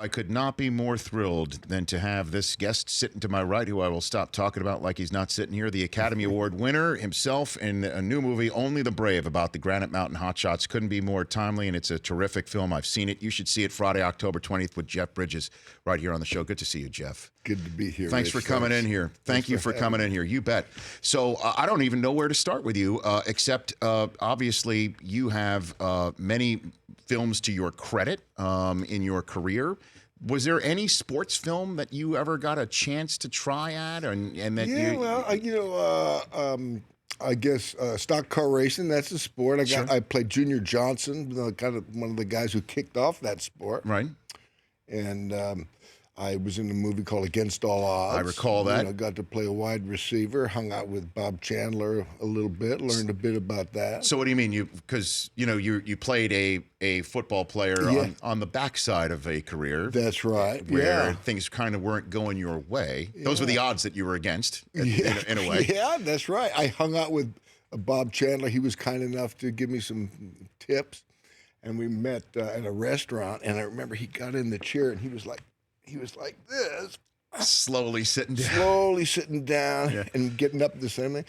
I could not be more thrilled than to have this guest sitting to my right, who I will stop talking about like he's not sitting here, the Academy Award winner himself in a new movie, Only the Brave, about the Granite Mountain Hotshots. Couldn't be more timely, and it's a terrific film. I've seen it. You should see it Friday, October 20th with Jeff Bridges right here on the show. Good to see you, Jeff. Good to be here. Thanks for coming in here. Thank you for coming in here. You bet. So I don't even know where to start with you, except obviously you have many films to your credit in your career. Was there any sports film that you ever got a chance to try at, and that I guess stock car racing, that's a sport. I played Junior Johnson, kind of one of the guys who kicked off that sport. Right. And I was in a movie called Against All Odds. I recall that. Got to play a wide receiver, hung out with Bob Chandler a little bit, learned a bit about that. So what do you mean? Because you played a football player on the backside of a career. That's right. Where things kind of weren't going your way. Those were the odds that you were against, in a way. Yeah, that's right. I hung out with Bob Chandler. He was kind enough to give me some tips, and we met at a restaurant. And I remember he got in the chair, and he was like this. Slowly sitting down. And getting up the same thing.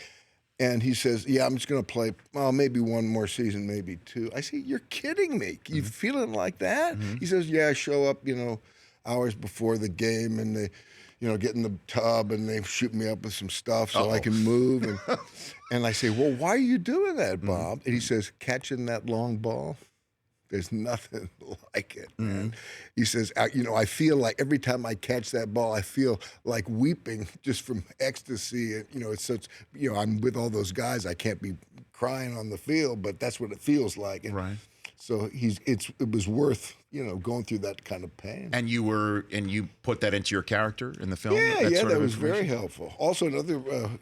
And he says, I'm just going to play, maybe one more season, maybe two. I say, you're kidding me. You feeling like that? Mm-hmm. He says, I show up, hours before the game, and they, get in the tub, and they shoot me up with some stuff so I can move. And I say, well, why are you doing that, Bob? Mm-hmm. And he says, catching that long ball. There's nothing like it, man. Mm-hmm. He says, I feel like every time I catch that ball, I feel like weeping just from ecstasy. And, it's such, I'm with all those guys. I can't be crying on the field, but that's what it feels like. And right. So it was worth, going through that kind of pain. And you put that into your character in the film? That was very helpful. Also,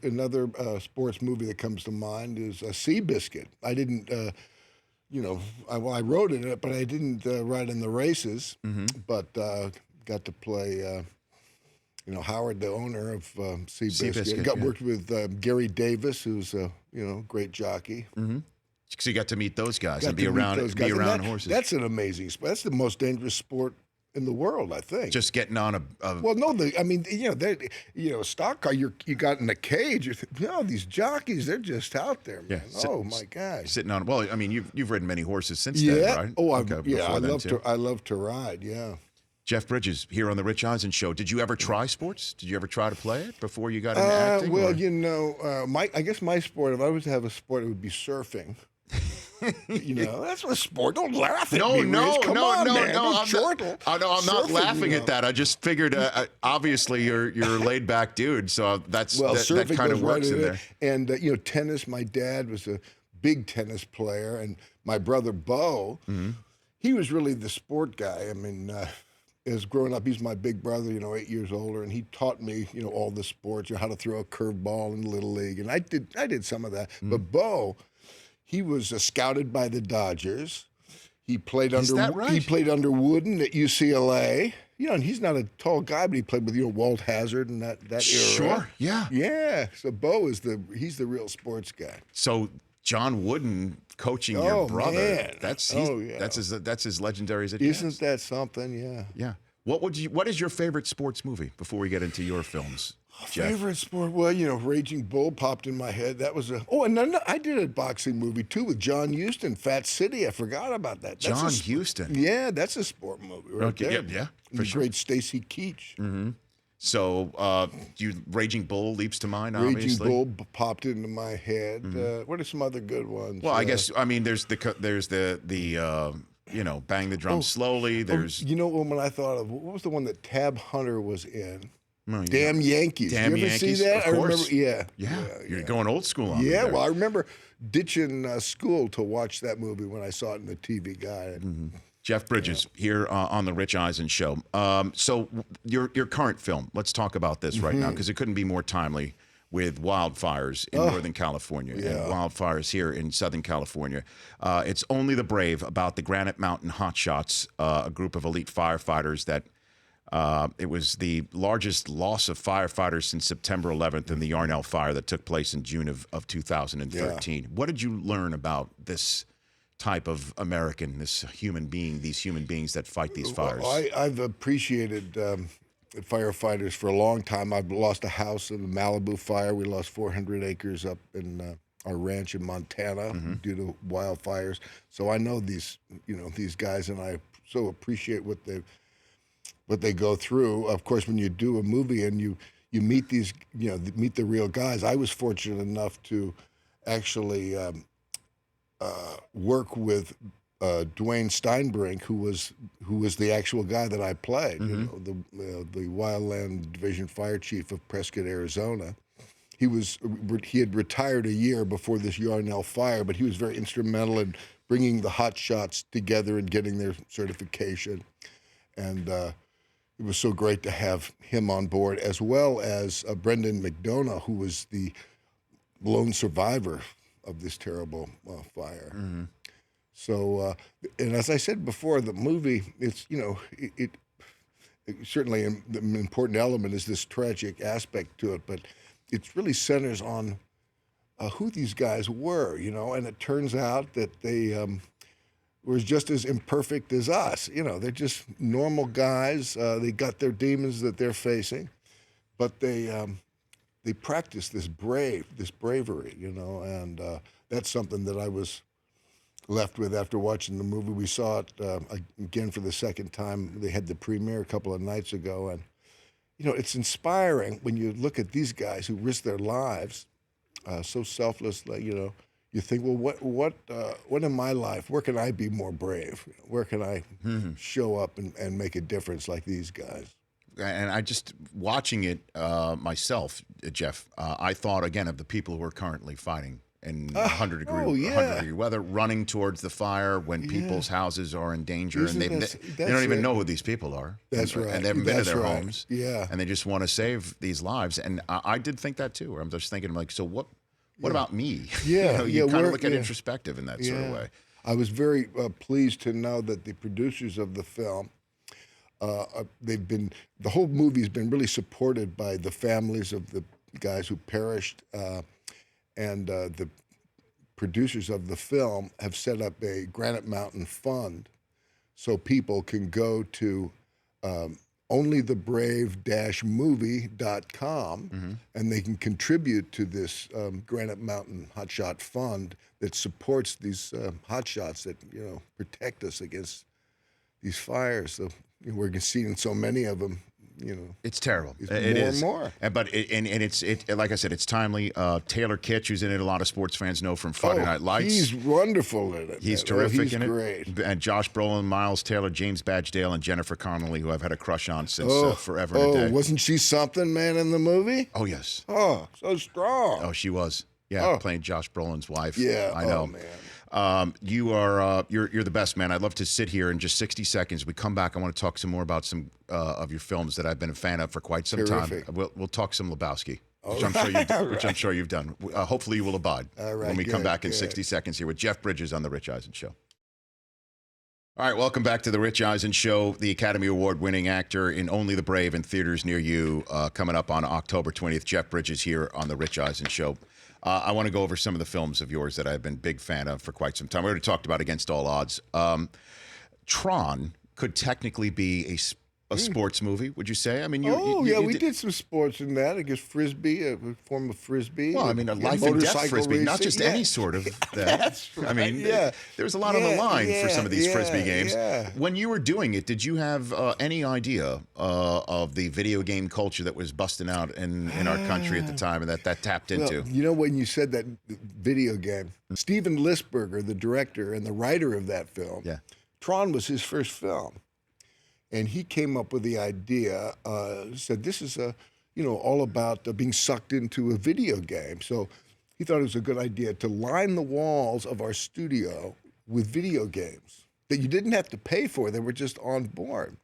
another sports movie that comes to mind is Seabiscuit. I didn't. I wrote in it, but I didn't ride in the races. Mm-hmm. But got to play, Howard, the owner of Seabiscuit. Worked with Gary Davis, who's a great jockey. Mm-hmm. So you got to meet those guys and be around horses. That's an amazing sport. That's the most dangerous sport in the world, I think. Just getting on a well, no, stock car. You got in a cage. These jockeys, they're just out there, man. My gosh, sitting on. Well, I mean, you've ridden many horses since then, right? Oh, I love to ride. Yeah. Jeff Bridges here on the Rich Eisen Show. Did you ever try sports? Did you ever try to play it before you got into acting? Well, I guess my sport, if I was to have a sport, it would be surfing. That's a sport. Don't laugh at me. No. I'm not laughing at that. I just figured, obviously, you're a laid back dude, so that kind of works in there. And tennis. My dad was a big tennis player, and my brother Beau, he was really the sport guy. I mean, as growing up, he's my big brother. 8 years older, and he taught me, all the sports, how to throw a curveball in Little League, and I did some of that. But Beau. He was scouted by the Dodgers. He played He played under Wooden at UCLA. And he's not a tall guy, but he played with Walt Hazzard and that era. Sure, yeah. Yeah. So Beau he's the real sports guy. So John Wooden coaching your brother. Man. That's as legendary as it Isn't gets. That something? Yeah. Yeah. What is your favorite sports movie before we get into your films? Jeff? Favorite sport? Well, Raging Bull popped in my head. That was I did a boxing movie too with John Huston, Fat City. I forgot about that. John Huston. Yeah, that's a sport movie right there. Yeah, for sure. Great Stacy Keach. Mm-hmm. So, Raging Bull leaps to mind. Obviously, Raging Bull popped into my head. Mm-hmm. What are some other good ones? Well, I guess there's the Bang the Drum Slowly. There's when I thought of what was the one that Tab Hunter was in? Oh, Damn Yankees. Damn you ever Yankees? See that? Of course. I remember. Yeah. You're going old school on me. Yeah. Well, I remember ditching school to watch that movie when I saw it in the TV Guide. Mm-hmm. Jeff Bridges here on the Rich Eisen Show. So your current film. Let's talk about this right now because it couldn't be more timely with wildfires in Northern California and wildfires here in Southern California. It's Only the Brave, about the Granite Mountain Hotshots, a group of elite firefighters that. It was the largest loss of firefighters since September 11th in the Yarnell fire that took place in June of 2013. Yeah. What did you learn about this type of American, this human being, these human beings that fight these fires? Well, I've appreciated firefighters for a long time. I've lost a house in the Malibu fire. We lost 400 acres up in our ranch in Montana due to wildfires. So I know these guys, and I so appreciate what they go through. Of course, when you do a movie and you meet these, meet the real guys. I was fortunate enough to actually work with Dwayne Steinbrink, who was the actual guy that I played, the Wildland Division Fire Chief of Prescott, Arizona. He had retired a year before this Yarnell fire, but he was very instrumental in bringing the hot shots together and getting their certification. And it was so great to have him on board, as well as Brendan McDonough, who was the lone survivor of this terrible fire. So, and as I said before, the movie, it's, it certainly an important element is this tragic aspect to it, but it really centers on who these guys were, and it turns out that they were just as imperfect as us. They're just normal guys. They got their demons that they're facing, but they practice this bravery, and that's something that I was left with after watching the movie. We saw it again for the second time. They had the premiere a couple of nights ago, and it's inspiring when you look at these guys who risk their lives so selflessly. You think, well, what in my life? Where can I be more brave? Where can I show up and make a difference like these guys? And I just watching it myself, Jeff. I thought again of the people who are currently fighting in 100 degree weather, running towards the fire when people's houses are in danger, and they don't even know who these people are. That's right. And they haven't been to their homes. Yeah. And they just want to save these lives. And I did think that too. I'm just thinking, like, so what about me? Yeah. You kind of look at introspective in that sort of way. I was very pleased to know that the producers of the film, the whole movie's been really supported by the families of the guys who perished, and the producers of the film have set up a Granite Mountain Fund so people can go to onlythebrave-movie.com and they can contribute to this Granite Mountain Hotshot Fund that supports these hotshots that protect us against these fires. So we're seeing so many of them. It's terrible. It's it more is. and more. But it's like I said, it's timely. Taylor Kitsch, who's in it, a lot of sports fans know from Friday Night Lights. He's wonderful in it. He's terrific he's in it. Great. And Josh Brolin, Miles Taylor, James Badgedale, and Jennifer Connelly, who I've had a crush on since forever and a day. Wasn't she something, man, in the movie? Oh, yes. Oh, so strong. Oh, she was. Yeah, playing Josh Brolin's wife. Yeah, I know. Oh, man. You are you're the best, man. I'd love to sit here in just 60 seconds. We come back. I want to talk some more about some of your films that I've been a fan of for quite some time. We'll talk some Lebowski, which I'm sure you've done. Hopefully you will abide when we come back in 60 seconds here with Jeff Bridges on the Rich Eisen Show. All right, welcome back to the Rich Eisen Show. The Academy Award-winning actor in Only the Brave in theaters near you, coming up on October 20th. Jeff Bridges here on the Rich Eisen Show. I want to go over some of the films of yours that I've been a big fan of for quite some time. We already talked about Against All Odds. Tron could technically be a sports movie, would you say? I mean, we did some sports in that. I guess frisbee, a form of frisbee. Well, I mean, a life and death frisbee, racing. not just any sort of that. That's right. I mean, there's a lot on the line for some of these frisbee games. Yeah. When you were doing it, did you have any idea of the video game culture that was busting out in our country at the time and that tapped into? When you said that video game, Steven Lisberger, the director and the writer of that film, Tron was his first film. And he came up with the idea, said this is all about being sucked into a video game. So he thought it was a good idea to line the walls of our studio with video games that you didn't have to pay for. They were just on board.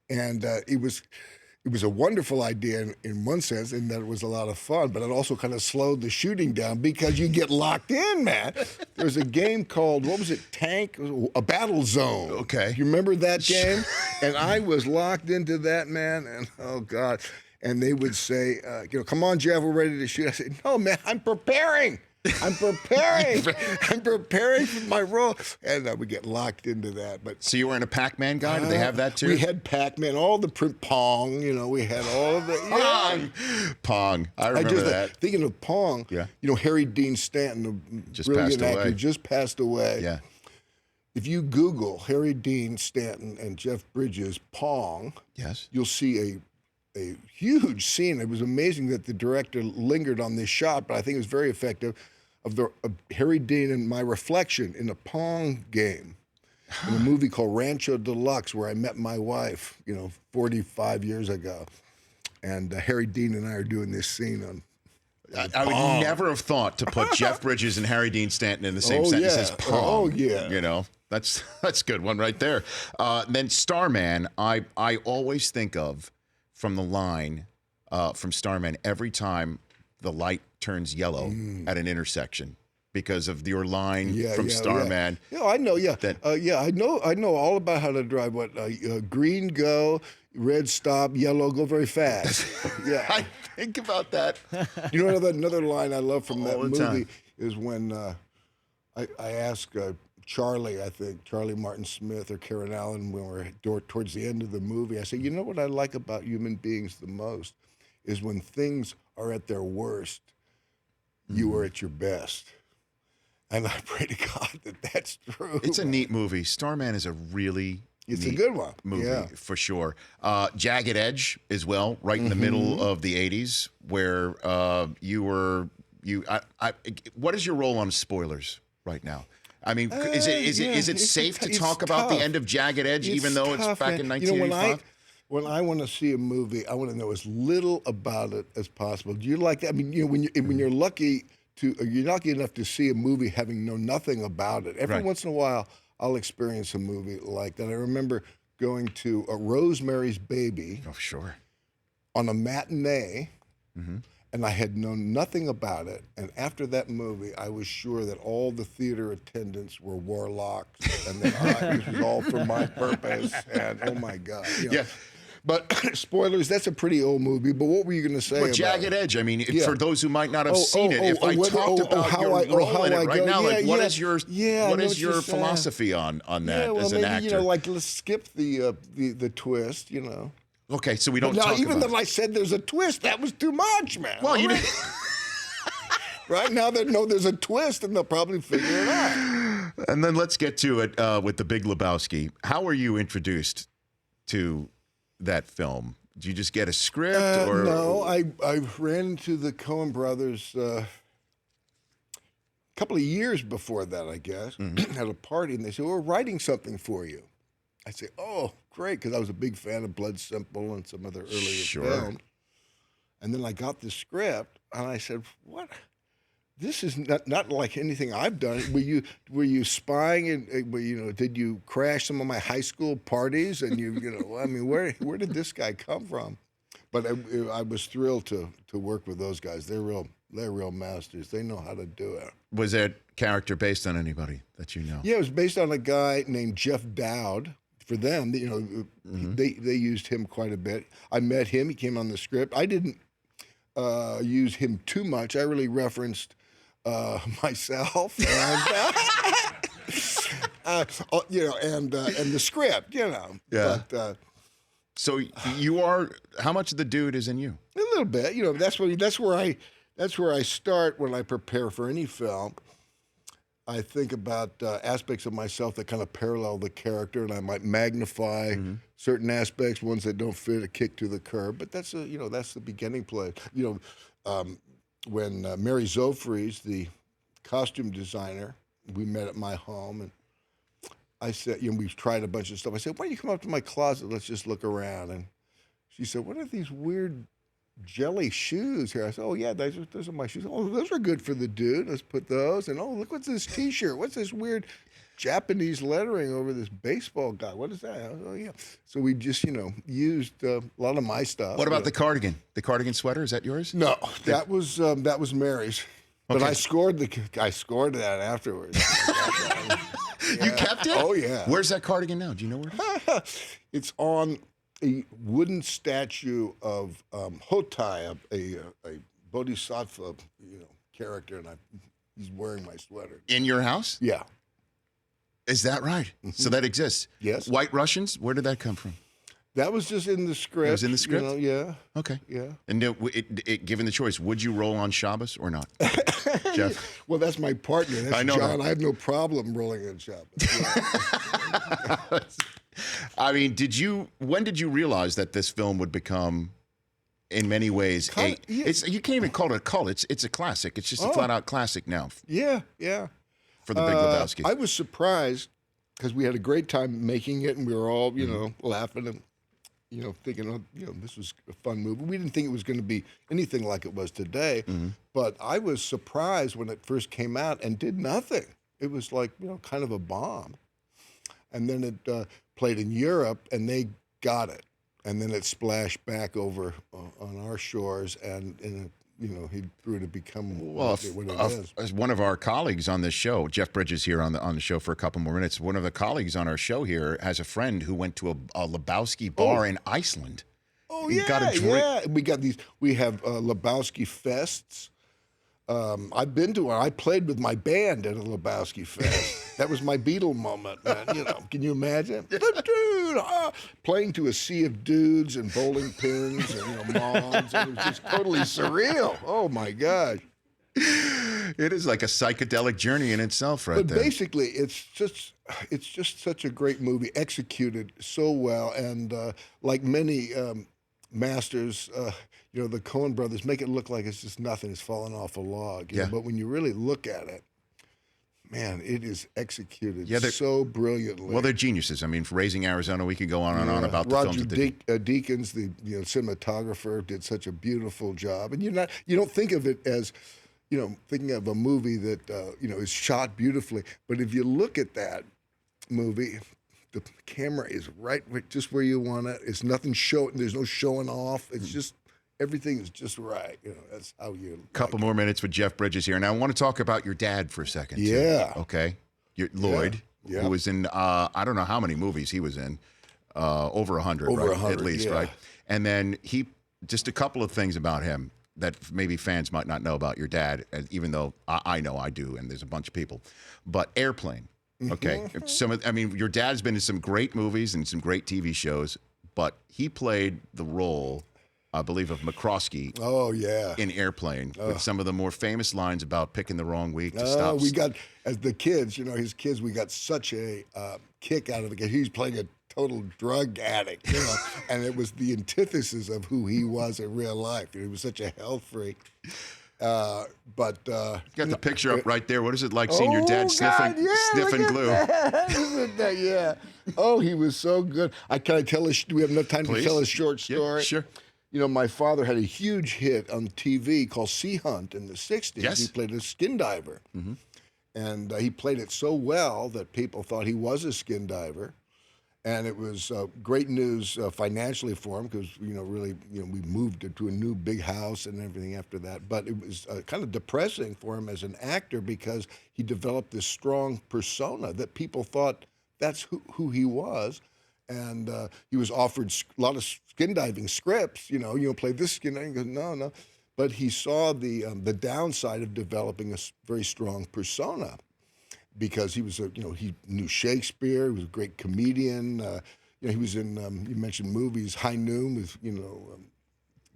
And it was a wonderful idea in one sense, in that it was a lot of fun, but it also kind of slowed the shooting down because you get locked in, man. There's a game called, what was it, Tank? A Battle Zone. Okay. You remember that game? And I was locked into that, man, and oh, God. And they would say, come on, Jeff, we're ready to shoot. I said, no, man, I'm preparing. I'm preparing. I'm preparing for my role. And we get locked into that. But So you weren't a Pac-Man guy? Did they have that too? We had Pac-Man, all the Pong, we had all of the... Pong. I remember that. Thinking of Pong, Harry Dean Stanton, a brilliant actor, just passed away. Yeah. If you Google Harry Dean Stanton and Jeff Bridges Pong, you'll see a huge scene. It was amazing that the director lingered on this shot, but I think it was very effective, of Harry Dean and my reflection in a Pong game in a movie called Rancho Deluxe, where I met my wife, 45 years ago. And Harry Dean and I are doing this scene on I would never have thought to put Jeff Bridges and Harry Dean Stanton in the same sentence as Pong. Oh, yeah. That's a good one right there. Then Starman, I always think of from the line from Starman every time the light turns yellow at an intersection because of your line from Starman. Yeah, I know. Yeah, I know all about how to drive. What green go, red stop, yellow go very fast. Yeah, I think about that. Another line I love from that movie time. is when I ask Charlie, I think Charlie Martin Smith or Karen Allen, when we're towards the end of the movie, I say, what I like about human beings the most is when things are at their worst, you are at your best. And I pray to God that that's true. It's a neat movie. Starman is a really It's a good one. Movie, for sure. Jagged Edge as well, right in the middle of the 80s, where what is your role on spoilers right now? I mean, is it safe to talk about the end of Jagged Edge, even though it's back in 1985? When I want to see a movie, I want to know as little about it as possible. Do you like that? I mean, when you're lucky enough to see a movie having known nothing about it. Every once in a while, I'll experience a movie like that. I remember going to Rosemary's Baby. Oh, sure. On a matinee. And I had known nothing about it. And after that movie, I was sure that all the theater attendants were warlocks, and that this was all for my purpose. And oh my God, Yeah. But spoilers, that's a pretty old movie. But what were you going to say about Jagged Edge? I mean, for those who might not have seen it, if I talked about your role in it right now, what is your philosophy on that as an actor? Let's skip the twist, Okay, so we don't now, talk even about though I said there's a twist, that was too much, man. Well, you didn't. Right now they know there's a twist, and they'll probably figure it out. And then let's get to it with the Big Lebowski. How were you introduced to that film? Did you just get a script? No, I ran into the Coen brothers a couple of years before that, I guess, at a party, and they said, we're writing something for you. I say, oh, great, because I was a big fan of Blood Simple and some other earlier films. And then I got the script, and I said, what? This is not like anything I've done. Were you spying? And did you crash some of my high school parties? And I mean, where did this guy come from? But I was thrilled to work with those guys. They're real masters. They know how to do it. Was that character based on anybody that you know? Yeah, it was based on a guy named Jeff Dowd. For them, they used him quite a bit. I met him. He came on the script. I didn't use him too much. I really referenced myself and the script. Yeah. But, so you are. How much of the dude is in you? A little bit. That's where I start when I prepare for any film. I think about aspects of myself that kind of parallel the character, and I might magnify certain aspects, ones that don't fit, a kick to the curb. But that's the beginning place. When Mary Zofries, the costume designer, we met at my home, and I said, we've tried a bunch of stuff. I said, why don't you come up to my closet? Let's just look around. And she said, what are these weird jelly shoes here? I said, oh yeah, those are my shoes. Oh, those are good for the dude. Let's put those. And oh, look, what's this T-shirt? What's this weird Japanese lettering over this baseball guy? What is that? Oh yeah. So we just used a lot of my stuff. What about the cardigan? The cardigan sweater, is that yours? No, that was Mary's. But I scored that afterwards. You kept it? Oh yeah. Where's that cardigan now? Do you know where it is? It's on a wooden statue of Hotai, a bodhisattva, character, and I He's wearing my sweater. In your house? Yeah. Is that right? So that exists? Yes. White Russians? Where did that come from? That was just in the script. It was in the script? You know, yeah. Okay. Yeah. And given the choice, would you roll on Shabbos or not, Jeff? Well, that's my partner. That's I know John. that. I have no problem rolling on Shabbos. Yeah. I mean, when did you realize that this film would become, in many ways, you can't even call it a cult. It's a classic. It's just a flat-out classic now. Yeah. For the Big Lebowski. I was surprised because we had a great time making it, and we were all, laughing and, thinking, this was a fun movie. We didn't think it was going to be anything like it was today, but I was surprised when it first came out and did nothing. It was like, kind of a bomb. And then it played in Europe, and they got it. And then it splashed back over on our shores, and he grew to become what it is. One of our colleagues on this show, Jeff Bridges, here on the show for a couple more minutes. One of the colleagues on our show here has a friend who went to a Lebowski bar in Iceland. Oh He yeah, got a drink. yeah. We got these. We have Lebowski fests. I've been to one. I played with my band at a Lebowski fest. That was my Beatle moment, man. Can you imagine? The dude playing to a sea of dudes and bowling pins and moms. It was just totally surreal. Oh my gosh! It is like a psychedelic journey in itself, right there. But basically, it's just such a great movie, executed so well, and like many masters. The Coen brothers make it look like it's just nothing. It's falling off a log. Yeah. But when you really look at it, man, it is executed so brilliantly. Well, they're geniuses. I mean, for Raising Arizona, we could go on and on about the films. Roger Deakins, the cinematographer, did such a beautiful job. And you don't think of it as, thinking of a movie that is shot beautifully. But if you look at that movie, the camera is right just where you want it. It's nothing there's no showing off. It's just. Everything is just right. That's how you. Couple more minutes with Jeff Bridges here. Now, I want to talk about your dad for a second. Yeah. Too, okay. Lloyd, who was in, I don't know how many movies he was in, over 100, over right? 100, at least, yeah. right? And then just a couple of things about him that maybe fans might not know about your dad, even though I know I do, and there's a bunch of people. But Airplane, okay? Your dad's been in some great movies and some great TV shows, but he played the role, I believe, of McCroskey. Oh, yeah. In Airplane, with some of the more famous lines about picking the wrong week to stop. We got, as the kids, his kids, we got such a kick out of it. He's playing a total drug addict, and it was the antithesis of who he was in real life. He was such a health freak. You got the picture up right there. What is it like seeing your dad sniffing glue? Yeah. Oh, he was so good. Can I tell do we have enough time to tell a short story? Yeah, sure. My father had a huge hit on TV called Sea Hunt in the 60s. Yes. He played a skin diver. Mm-hmm. And he played it so well that people thought he was a skin diver. And it was great news financially for him because, we moved to a new big house and everything after that. But it was kind of depressing for him as an actor because he developed this strong persona that people thought that's who he was. And he was offered a lot of skin diving scripts, play this skin diving. He goes, no. But he saw the downside of developing a very strong persona because he was he knew Shakespeare. He was a great comedian. He was in you mentioned movies, High Noon with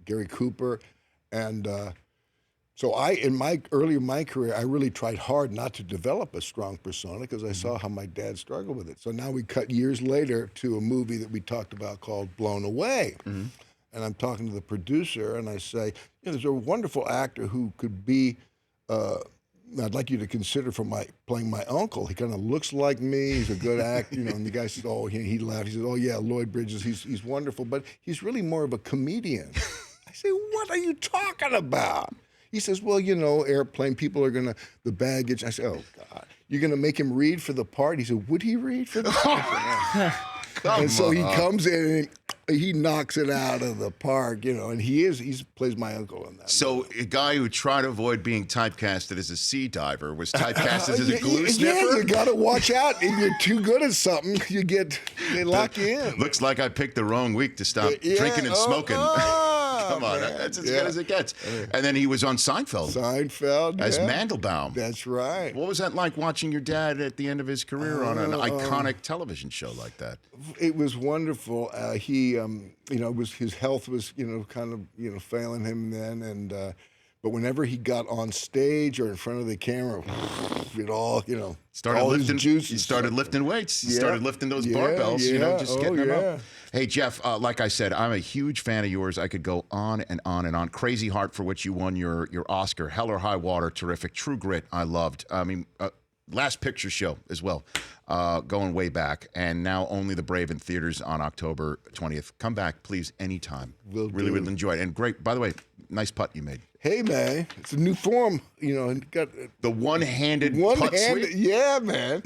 Gary Cooper, and so in my career, I really tried hard not to develop a strong persona because I saw how my dad struggled with it. So now we cut years later to a movie that we talked about called Blown Away. Mm-hmm. And I'm talking to the producer and I say, there's a wonderful actor who could be, I'd like you to consider playing my uncle. He kind of looks like me. He's a good actor, and the guy says, he laughed. He says, oh yeah, Lloyd Bridges, he's wonderful, but he's really more of a comedian. I say, what are you talking about? He says, well, Airplane, people are going to, the baggage. I said, oh, God. You're going to make him read for the part? He said, would he read for the part? And so he comes in and he knocks it out of the park, and he plays my uncle in that. So movie. A guy who tried to avoid being typecasted as a sea diver was typecasted as a glue sniffer? Yeah, you got to watch out. If you're too good at something, they lock you in. Looks like I picked the wrong week to stop drinking and smoking. Come on, man. that's as good as it gets. And then he was on Seinfeld. As Mandelbaum. That's right. What was that like watching your dad at the end of his career on an iconic television show like that? It was wonderful. He, his health was, kind of, failing him then, and but whenever he got on stage or in front of the camera, it all, started all lifting. his juices. He started lifting weights. He started lifting those barbells. Just getting them up. Hey, Jeff, like I said, I'm a huge fan of yours. I could go on and on and on. Crazy Heart, for which you won your Oscar. Hell or High Water, terrific. True Grit, I loved. I mean, Last Picture Show as well, going way back. And now Only the Brave in theaters on October 20th. Come back, please, anytime. Really would enjoy it. And great, by the way, nice putt you made. Hey, man, it's a new form, and got the one-handed putt sweep? Yeah, man.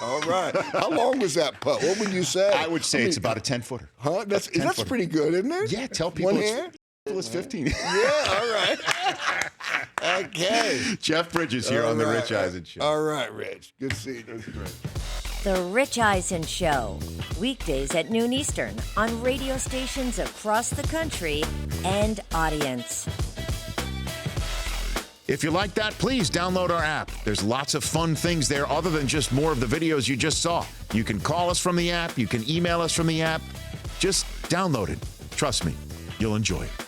All right. How long was that putt? What would you say? I would say it's about a 10-footer. Huh? That's pretty good, isn't it? Yeah, tell people it's 15. Yeah, all right. Okay. Jeff Bridges here on The Rich Eisen Show. All right, Rich. Good seeing you. The Rich Eisen Show, weekdays at noon Eastern on radio stations across the country and audience. If you like that, please download our app. There's lots of fun things there other than just more of the videos you just saw. You can call us from the app. You can email us from the app. Just download it. Trust me, you'll enjoy it.